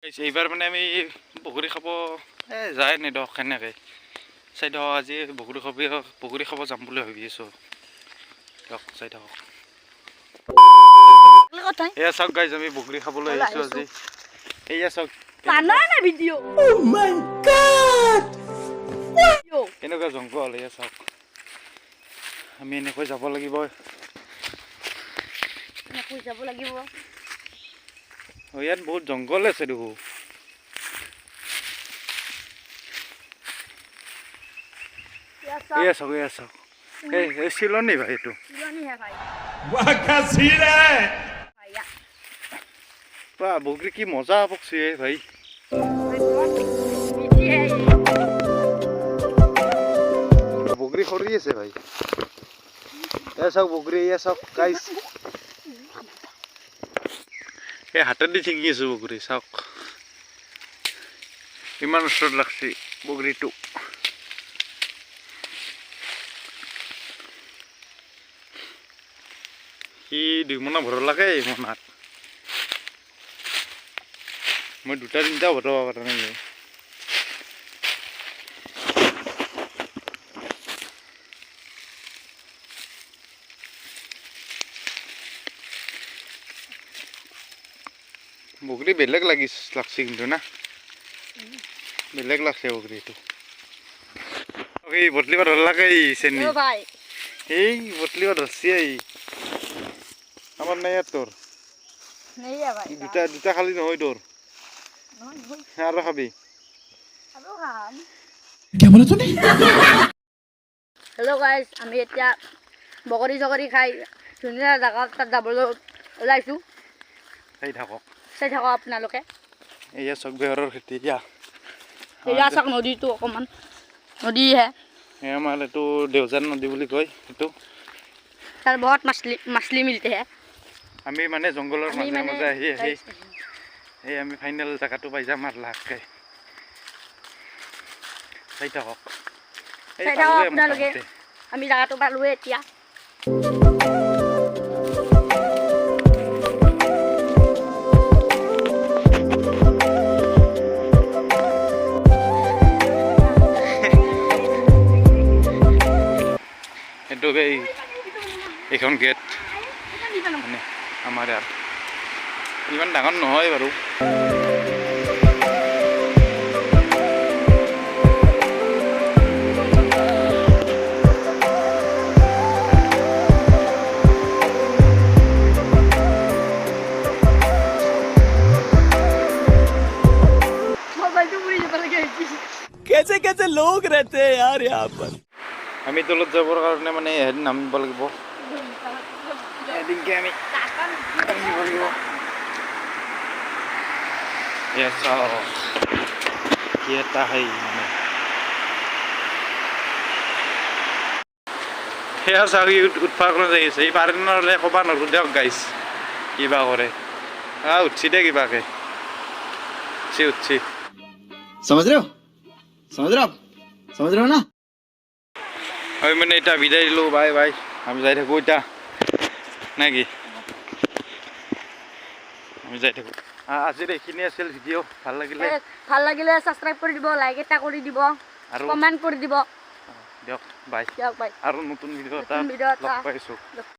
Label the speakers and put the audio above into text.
Speaker 1: এইবাৰ মানে আমি বগৰী খাব যায় নেদক সেনেকৈ চাই থাকক আজি বগৰী খাব যাম বুলি ভাবি আছোঁ দিয়ক চাই থাকক এয়া চাওক গাইজ আমি বগৰী খাবলৈ আহিছোঁ আজি এয়া চাওক কেনেকুৱা জংঘল এয়া চাওক আমি এনেকৈ যাব লাগিব ইয়াত বহুত জংঘল আছে দেখো এয়া চাওক এই চিলনি ভাই এইটো বগৰী কি মজা পকছি ভাই বগৰী সৰি আছে ভাই এয়া চাওক বগৰী এয়া চাওক গাইছ এই হাতেদি দি ছিঙি আছোঁ বগৰী চাওক ইমান ওচৰত লাগছে বগৰীটো সি 2 মোনা ভৰ লাগে মোনাত মই 2-3টা ভৰাব পৰা নাই বগৰী বেলেগ লাগছে কিন্তু না বেলেগ লাগছে বগৰীটো এই বটলিবা ধৰ লাগে চেনি এই বটলিবা ধরছি আমার নাই আর তোর দুটা খালি নহয় তোর আরো খাবি
Speaker 2: হেল্ল' গাইজ আমি এতিয়া বগৰী চগৰী খাই ধুনীয়া জেগা তাত যাবলৈ ওলাইছোঁ চাই থাকক আপোনালোকে
Speaker 1: এয়া চাওক বেহৰৰ খেতি
Speaker 2: এয়া চাওক নদীটো অকণমান নদীহে
Speaker 1: আমাৰ এইটো দেওজান নদী বুলি কয় এইটো
Speaker 2: তাৰ বহুত মাছলি মিলতে হে
Speaker 1: আমি মানে জংঘলৰ মাজে মাজে আহি এই আমি ফাইনেল জেগাটো পাই যাম আৰু লাহেকৈ চাই থাকক
Speaker 2: আপোনালোকে আমি জেগাটো পালোৱে এতিয়া
Speaker 1: এইটো এইখন গেট মানে আমাৰ ইয়াত ইমান ডাঙৰ নহয় বাৰু
Speaker 3: कैसे कैसे लोग रहते हैं यार यहाँ पर
Speaker 1: আমি তলত যাবৰ কাৰণে মানে হেৰি নামিব লাগিব এদিনকে আমি নামিব লাগিব কি এটা হেৰি মানে সেয়া চাওক উৎপাৰ কৰি যাই আছে এই পাৰে নহ'লে ক'ব নোৱাৰোঁ দিয়ক গাইছ কিবা কৰে উঠছি দে কিবাকে উঠছি
Speaker 3: समझ रहे हो ना
Speaker 1: আমি মানে এটা বিদায় দিলোঁ বাই বাই আমি যাই থাকোঁ এতিয়া নাকি আমি যাই থাকোঁ আজিৰ এইখিনি আছিল ভিডিঅ' ভাল লাগিলে
Speaker 2: ছাবস্ক্ৰাইব কৰি দিব লাইক এটা কৰি দিব আৰু কমেণ্ট কৰি দিব
Speaker 1: দিয়ক বাই আৰু নতুন ভিডিঅ' এটা লগ পাইছোঁ